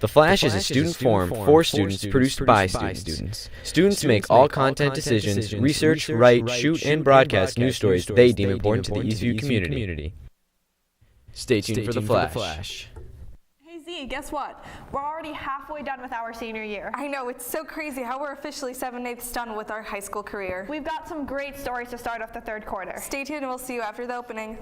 The Flash is a student forum for students produced by students. Students make all content decisions, research, write, shoot, and broadcast news stories they deem important to the Eastview community. Stay tuned for The Flash. Hey Z, guess what? We're already halfway done with our senior year. I know, it's so crazy how we're officially 7/8 done with our high school career. We've got some great stories to start off the third quarter. Stay tuned and we'll see you after the opening.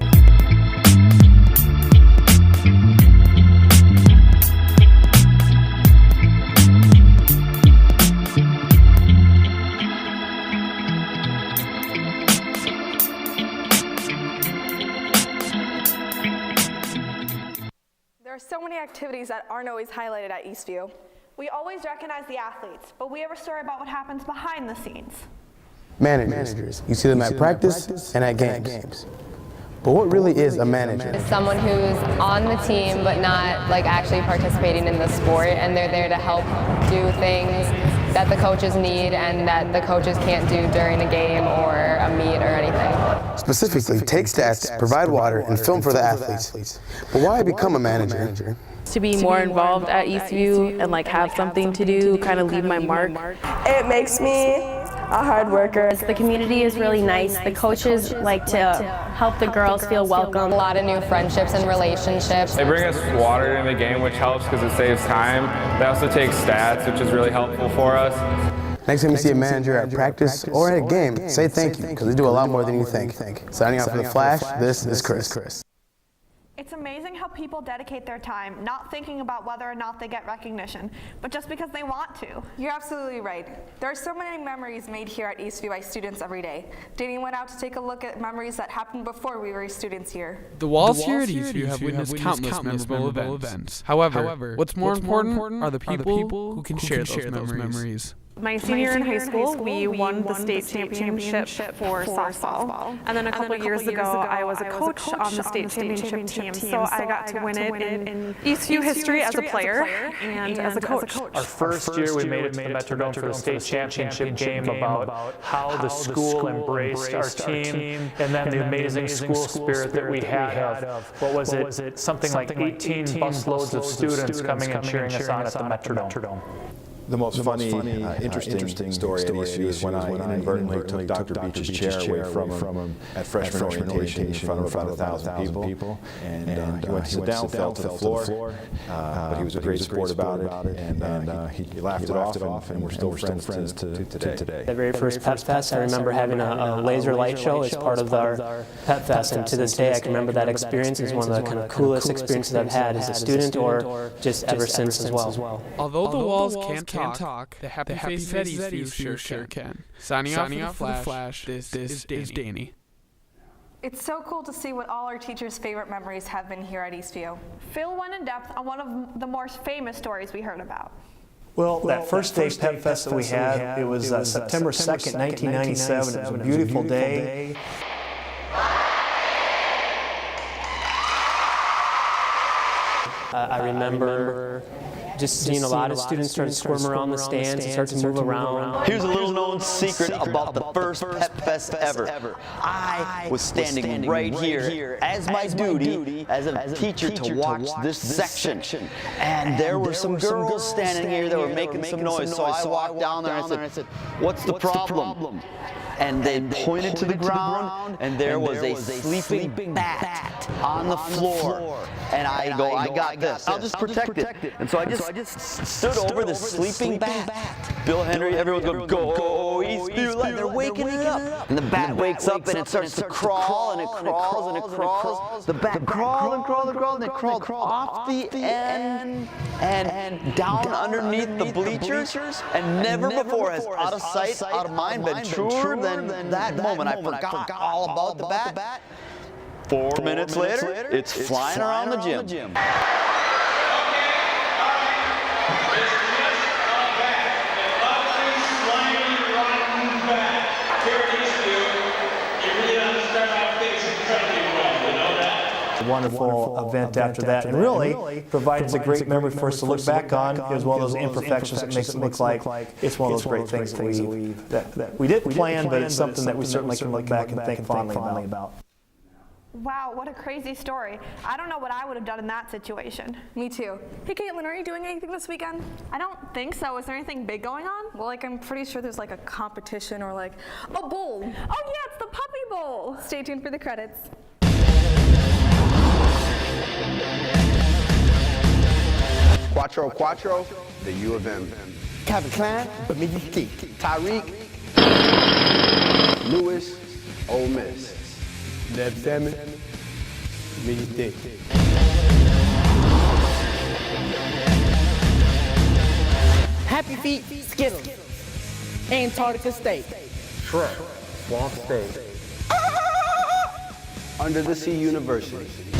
There are so many activities that aren't always highlighted at Eastview. We always recognize the athletes, but we have a story about what happens behind the scenes. Managers. You see them at practice and at games. But what really is a manager? Someone who's on the team but not like actually participating in the sport, and they're there to help do things that the coaches need and that the coaches can't do during a game or a meet or anything. Specifically, take stats, provide water, and film for the athletes. But why become a manager? To be more involved at Eastview and like have something to do, kind of leave my mark. It makes me a hard worker. The community is really nice. The coaches like to help the girls feel welcome. A lot of new friendships and relationships. They bring us water in the game, which helps because it saves time. They also take stats, which is really helpful for us. Next time you see a manager at practice or at a game, say thank you, because they do a lot more than you think. Signing out for The Flash, this is Chris. It's amazing how people dedicate their time not thinking about whether or not they get recognition, but just because they want to. You're absolutely right. There are so many memories made here at Eastview by students every day. Danny went out to take a look at memories that happened before we were students here. The walls here at Eastview have witnessed countless memorable events. However, what's more important are the people who can share those memories. My senior year in high school, we won the state championship for softball. And then a couple years ago, I was a coach on the state championship team, so I got to win it in Eastview history as a player and as a coach. Our first year, we made it to the Metrodome for the state championship game about how the school embraced our team and then the amazing school spirit that we had of, what was it, something like 18 busloads of students coming and cheering us on at the Metrodome. The most funny, interesting story at Eastview is when I inadvertently took Dr. Beach's chair away from him at freshman orientation in front of about 1,000 people. And he went to sit down, fell to the floor, but he was a great sport about it, and he laughed it off, and we're still friends to today. The very first Pep Fest, I remember having a laser light show as part of our Pep Fest, and to this day I can remember that experience as one of the kind of coolest experiences I've had as a student or just ever since as well. Although the walls can't talk, the happy faces at Eastview sure can. Signing off for The Flash, this is Danny. It's so cool to see what all our teachers' favorite memories have been here at Eastview. Phil went in depth on one of the more famous stories we heard about. Well, that first day Pep Fest that we had, it was September 2nd, 1997. It was a beautiful day. I remember just seeing a lot of students start to squirm around the stands and start to move around. Here's a little known secret about the first Pep Fest ever. I was standing right here as my duty as a teacher to watch this section. And there were some girls standing here that were making some noise. So I walked down there and I said, "What's the problem?" And they pointed to the ground, and there was a sleeping bat on the floor. And I go, "I got this. I'll just protect it." And so I just stood over the sleeping bat. Bill Henry, everyone's going, "Go Eastview!" Like they're waking it up. And the bat wakes up and it starts to crawl, and it crawls and it crawls. The bat crawled and crawled and crawled, and it crawled off the end and down underneath the bleachers. And never before has out of sight, out of mind been truer than that moment. I forgot all about the bat. 4 minutes later, it's flying around the gym. Wonderful event after that, and really provides a great memory for us to look back on. It was one of those imperfections that makes it look like it's one of those great things that we didn't plan, but it's something that we certainly can look back and think fondly about. Wow, what a crazy story. I don't know what I would have done in that situation. Me too. Hey Kaitlyn, are you doing anything this weekend? I don't think so. Is there anything big going on? Well, like I'm pretty sure there's like a competition or like a bowl. Oh yeah, it's the Puppy Bowl. Stay tuned for the credits. Quattro Quattro, the U of M. Calvin Klein, Bemidji Ski. Tyreek, Lewis, Ole Miss. Deb Salmon, Bemidji State. Happy Feet, Skittles. Antarctica State. Shrub, Swamp State. Under the Sea University.